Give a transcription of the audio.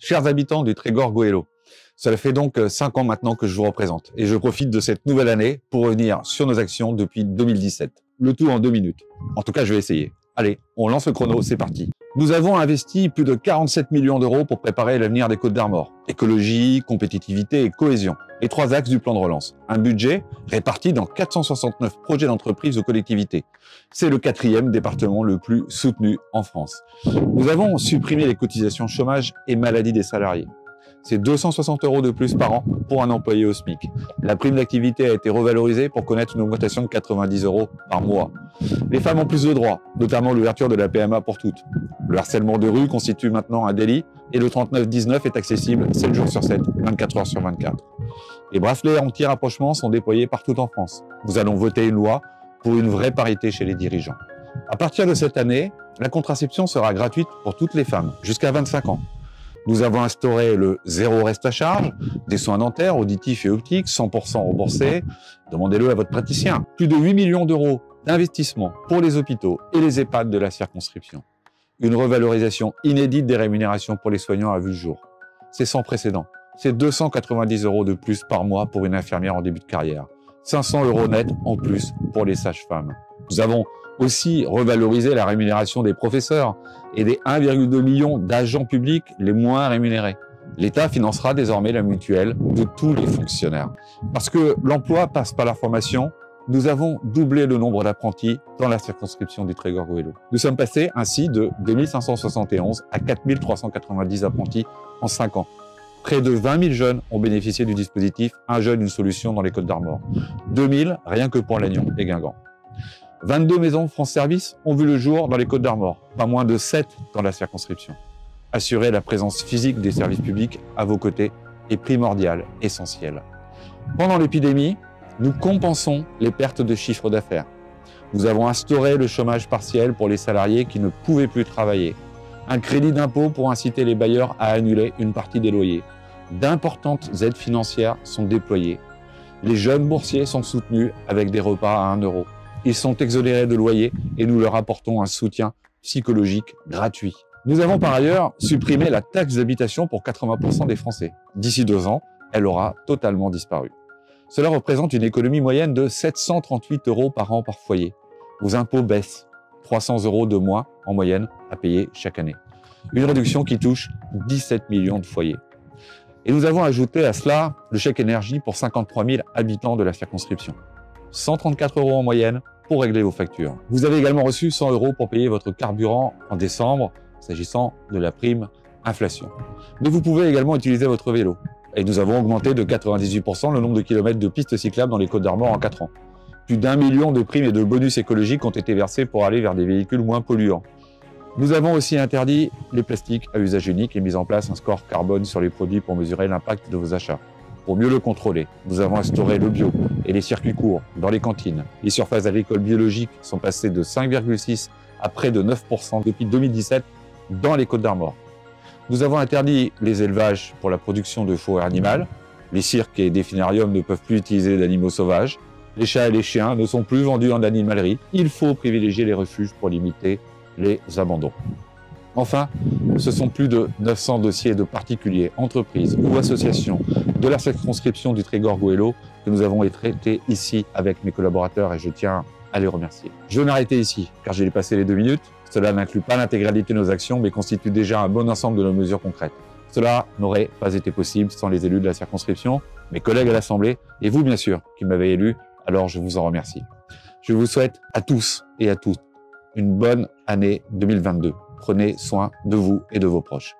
Chers habitants du Trégor Goëlo, cela fait donc 5 ans maintenant que je vous représente et je profite de cette nouvelle année pour revenir sur nos actions depuis 2017. Le tout en 2 minutes. En tout cas, je vais essayer. Allez, on lance le chrono, c'est parti. Nous avons investi plus de 47 millions d'euros pour préparer l'avenir des Côtes d'Armor. Écologie, compétitivité et cohésion. Les 3 axes du plan de relance. Un budget réparti dans 469 projets d'entreprise ou collectivités. C'est le 4e département le plus soutenu en France. Nous avons supprimé les cotisations chômage et maladie des salariés. C'est 260 € de plus par an pour un employé au SMIC. La prime d'activité a été revalorisée pour connaître une augmentation de 90 € par mois. Les femmes ont plus de droits, notamment l'ouverture de la PMA pour toutes. Le harcèlement de rue constitue maintenant un délit et le 3919 est accessible 7 jours sur 7, 24 heures sur 24. Les bracelets anti-rapprochement sont déployés partout en France. Nous allons voter une loi pour une vraie parité chez les dirigeants. À partir de cette année, la contraception sera gratuite pour toutes les femmes, jusqu'à 25 ans. Nous avons instauré le zéro reste à charge, des soins dentaires, auditifs et optiques, 100% remboursés. Demandez-le à votre praticien. Plus de 8 millions d'euros d'investissement pour les hôpitaux et les EHPAD de la circonscription. Une revalorisation inédite des rémunérations pour les soignants a vu le jour. C'est sans précédent. C'est 290 € de plus par mois pour une infirmière en début de carrière. 500 € net en plus pour les sages-femmes. Nous avons aussi revaloriser la rémunération des professeurs et des 1,2 million d'agents publics les moins rémunérés. L'État financera désormais la mutuelle de tous les fonctionnaires. Parce que l'emploi passe par la formation, nous avons doublé le nombre d'apprentis dans la circonscription du Trégor Goëlo. Nous sommes passés ainsi de 2571 à 4390 apprentis en 5 ans. Près de 20 000 jeunes ont bénéficié du dispositif Un jeune, une solution dans les Côtes d'Armor. 2000 rien que pour Lannion et Guingamp. 22 maisons France Service ont vu le jour dans les Côtes d'Armor, pas moins de 7 dans la circonscription. Assurer la présence physique des services publics à vos côtés est primordial, essentiel. Pendant l'épidémie, nous compensons les pertes de chiffre d'affaires. Nous avons instauré le chômage partiel pour les salariés qui ne pouvaient plus travailler. Un crédit d'impôt pour inciter les bailleurs à annuler une partie des loyers. D'importantes aides financières sont déployées. Les jeunes boursiers sont soutenus avec des repas à 1 €. Ils sont exonérés de loyer et nous leur apportons un soutien psychologique gratuit. Nous avons par ailleurs supprimé la taxe d'habitation pour 80% des Français. D'ici 2 ans, elle aura totalement disparu. Cela représente une économie moyenne de 738 € par an par foyer. Vos impôts baissent, 300 € de moins en moyenne à payer chaque année. Une réduction qui touche 17 millions de foyers. Et nous avons ajouté à cela le chèque énergie pour 53 000 habitants de la circonscription. 134 € en moyenne pour régler vos factures. Vous avez également reçu 100 € pour payer votre carburant en décembre, s'agissant de la prime inflation. Mais vous pouvez également utiliser votre vélo. Et nous avons augmenté de 98% le nombre de kilomètres de pistes cyclables dans les Côtes d'Armor en 4 ans. Plus d'1 million de primes et de bonus écologiques ont été versés pour aller vers des véhicules moins polluants. Nous avons aussi interdit les plastiques à usage unique et mis en place un score carbone sur les produits pour mesurer l'impact de vos achats. Pour mieux le contrôler, nous avons instauré le bio et les circuits courts dans les cantines. Les surfaces agricoles biologiques sont passées de 5,6 à près de 9% depuis 2017 dans les Côtes d'Armor. Nous avons interdit les élevages pour la production de fourrure animale. Les cirques et définariums ne peuvent plus utiliser d'animaux sauvages. Les chats et les chiens ne sont plus vendus en animalerie. Il faut privilégier les refuges pour limiter les abandons. Enfin, ce sont plus de 900 dossiers de particuliers, entreprises ou associations de la circonscription du Trégor Goëlo que nous avons traités ici avec mes collaborateurs et je tiens à les remercier. Je vais m'arrêter ici car j'ai dépassé les 2 minutes. Cela n'inclut pas l'intégralité de nos actions mais constitue déjà un bon ensemble de nos mesures concrètes. Cela n'aurait pas été possible sans les élus de la circonscription, mes collègues à l'Assemblée et vous bien sûr qui m'avez élu, alors je vous en remercie. Je vous souhaite à tous et à toutes une bonne année 2022. Prenez soin de vous et de vos proches.